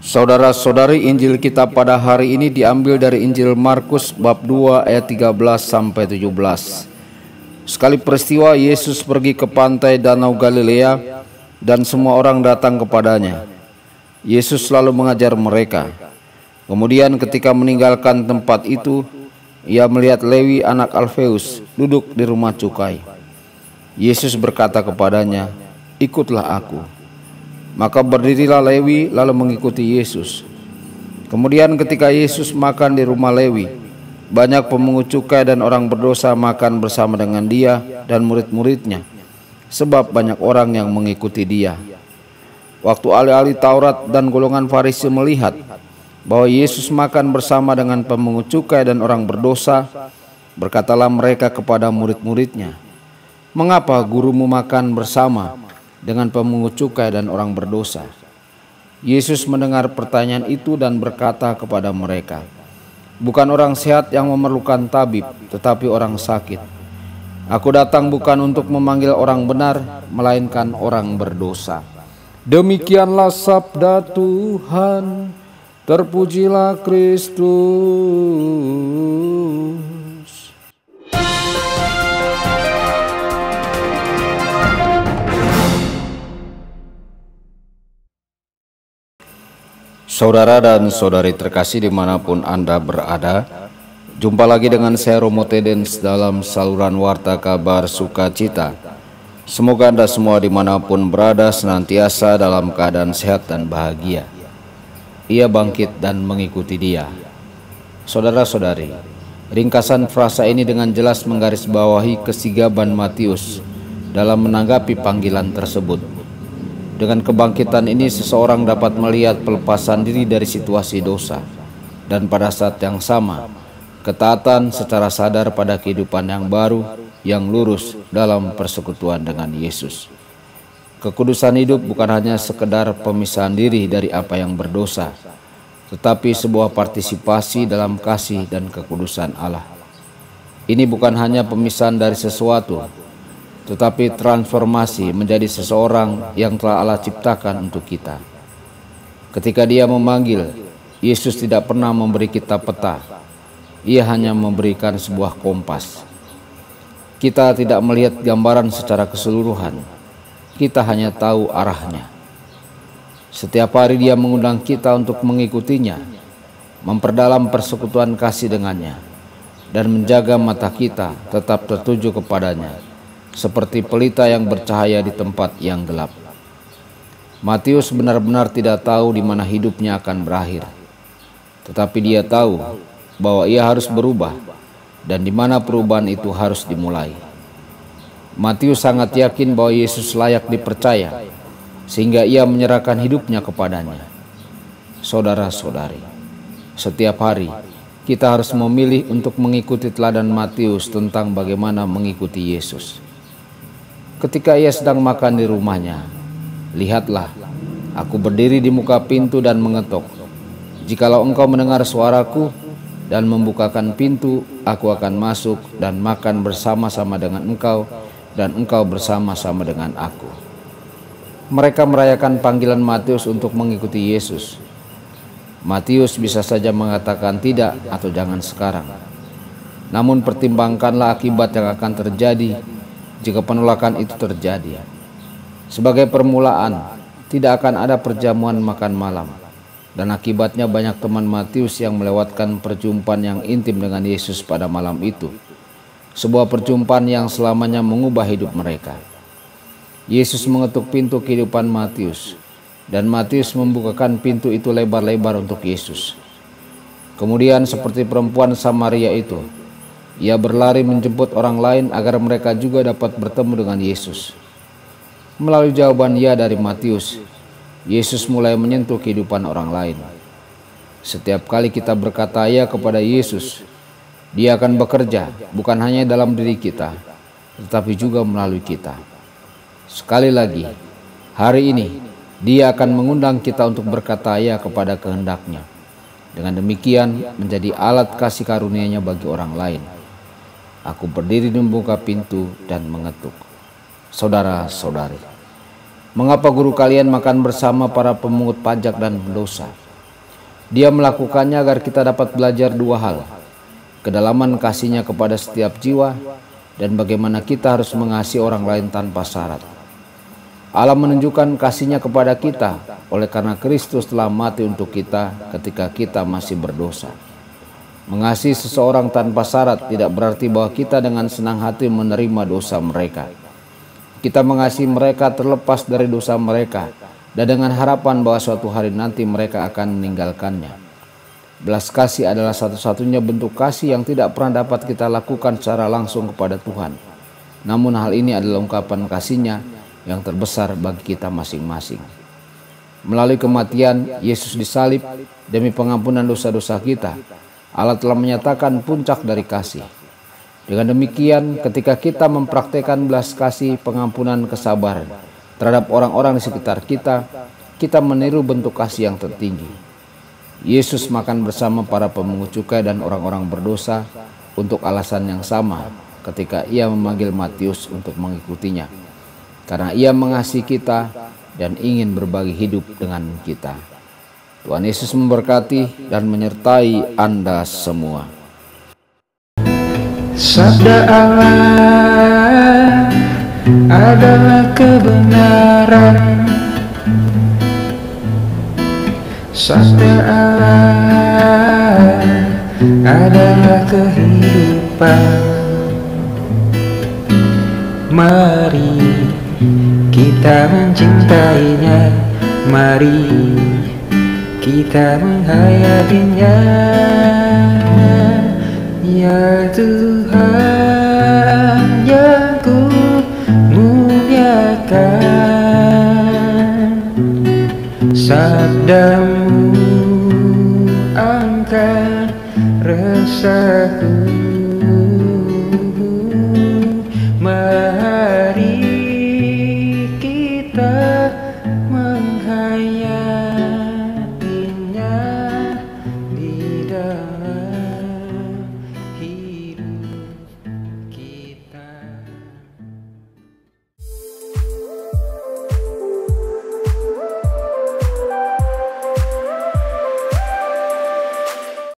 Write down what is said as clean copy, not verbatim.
Saudara-saudari, Injil kita pada hari ini diambil dari Injil Markus bab 2 ayat 13 sampai 17. Sekali peristiwa Yesus pergi ke pantai Danau Galilea dan semua orang datang kepadanya. Yesus selalu mengajar mereka. Kemudian ketika meninggalkan tempat itu, ia melihat Lewi anak Alfeus duduk di rumah cukai. Yesus berkata kepadanya, "Ikutlah aku." Maka berdirilah Lewi lalu mengikuti Yesus. Kemudian ketika Yesus makan di rumah Lewi, banyak pemungut cukai dan orang berdosa makan bersama dengan dia dan murid-muridnya, sebab banyak orang yang mengikuti dia. Waktu ahli-ahli Taurat dan golongan Farisi melihat bahwa Yesus makan bersama dengan pemungut cukai dan orang berdosa, berkatalah mereka kepada murid-muridnya, "Mengapa gurumu makan bersama dengan pemungut cukai dan orang berdosa?" Yesus mendengar pertanyaan itu dan berkata kepada mereka, "Bukan orang sehat yang memerlukan tabib, tetapi orang sakit. Aku datang bukan untuk memanggil orang benar, melainkan orang berdosa." Demikianlah sabda Tuhan. Terpujilah Kristus. Saudara dan saudari terkasih dimanapun Anda berada, jumpa lagi dengan saya Romo Tedens dalam saluran Warta Kabar Sukacita. Semoga Anda semua dimanapun berada senantiasa dalam keadaan sehat dan bahagia. Ia bangkit dan mengikuti Dia. Saudara-saudari, ringkasan frasa ini dengan jelas menggarisbawahi kesigapan Matius dalam menanggapi panggilan tersebut. Dengan kebangkitan ini seseorang dapat melihat pelepasan diri dari situasi dosa, dan pada saat yang sama ketaatan secara sadar pada kehidupan yang baru yang lurus dalam persekutuan dengan Yesus. Kekudusan hidup bukan hanya sekedar pemisahan diri dari apa yang berdosa, tetapi sebuah partisipasi dalam kasih dan kekudusan Allah. Ini bukan hanya pemisahan dari sesuatu, tetapi transformasi menjadi seseorang yang telah Allah ciptakan untuk kita. Ketika Dia memanggil, Yesus tidak pernah memberi kita peta. Ia hanya memberikan sebuah kompas. Kita tidak melihat gambaran secara keseluruhan. Kita hanya tahu arahnya. Setiap hari Dia mengundang kita untuk mengikutinya, memperdalam persekutuan kasih dengannya, dan menjaga mata kita tetap tertuju kepadanya, seperti pelita yang bercahaya di tempat yang gelap. Matius benar-benar tidak tahu di mana hidupnya akan berakhir, tetapi dia tahu bahwa ia harus berubah dan di mana perubahan itu harus dimulai. Matius sangat yakin bahwa Yesus layak dipercaya, sehingga ia menyerahkan hidupnya kepadanya. Saudara-saudari, setiap hari kita harus memilih untuk mengikuti teladan Matius tentang bagaimana mengikuti Yesus. Ketika ia sedang makan di rumahnya, "Lihatlah, aku berdiri di muka pintu dan mengetok. Jikalau engkau mendengar suaraku dan membukakan pintu, aku akan masuk dan makan bersama-sama dengan engkau, dan engkau bersama-sama dengan aku." Mereka merayakan panggilan Matius untuk mengikuti Yesus. Matius bisa saja mengatakan tidak atau jangan sekarang. Namun pertimbangkanlah akibat yang akan terjadi jika penolakan itu terjadi. Sebagai permulaan, tidak akan ada perjamuan makan malam. Dan akibatnya banyak teman Matius yang melewatkan perjumpaan yang intim dengan Yesus pada malam itu. Sebuah perjumpaan yang selamanya mengubah hidup mereka. Yesus mengetuk pintu kehidupan Matius, dan Matius membukakan pintu itu lebar-lebar untuk Yesus. Kemudian seperti perempuan Samaria itu, ia berlari menjemput orang lain agar mereka juga dapat bertemu dengan Yesus. Melalui jawaban ya dari Matius, Yesus mulai menyentuh kehidupan orang lain. Setiap kali kita berkata ya kepada Yesus, Dia akan bekerja bukan hanya dalam diri kita, tetapi juga melalui kita. Sekali lagi, hari ini Dia akan mengundang kita untuk berkata ya kepada kehendak-Nya. Dengan demikian menjadi alat kasih karunia-Nya bagi orang lain. Aku berdiri di membuka pintu dan mengetuk. Saudara-saudari, mengapa guru kalian makan bersama para pemungut pajak dan pendosa, Dia melakukannya agar kita dapat belajar dua hal: kedalaman kasih-Nya kepada setiap jiwa, dan bagaimana kita harus mengasihi orang lain tanpa syarat. Allah menunjukkan kasih-Nya kepada kita oleh karena Kristus telah mati untuk kita ketika kita masih berdosa. Mengasihi seseorang tanpa syarat tidak berarti bahwa kita dengan senang hati menerima dosa mereka. Kita mengasihi mereka terlepas dari dosa mereka, dan dengan harapan bahwa suatu hari nanti mereka akan meninggalkannya. Belas kasih adalah satu-satunya bentuk kasih yang tidak pernah dapat kita lakukan secara langsung kepada Tuhan. Namun hal ini adalah ungkapan kasih-Nya yang terbesar bagi kita masing-masing. Melalui kematian Yesus disalib demi pengampunan dosa-dosa kita, Allah telah menyatakan puncak dari kasih. Dengan demikian, ketika kita mempraktekkan belas kasih, pengampunan, kesabaran terhadap orang-orang di sekitar kita, kita meniru bentuk kasih yang tertinggi. Yesus makan bersama para pemungut cukai dan orang-orang berdosa untuk alasan yang sama ketika Ia memanggil Matius untuk mengikutinya, karena Ia mengasihi kita dan ingin berbagi hidup dengan kita. Tuhan Yesus memberkati dan menyertai Anda semua. Sabda Allah adalah kebenaran. Sabda Allah adalah kehidupan. Mari kita mencintainya, mari kita menghayatinya. Ya Tuhan yang ku muliakan, sabda-Mu angkat resahku. Mari kita menghayati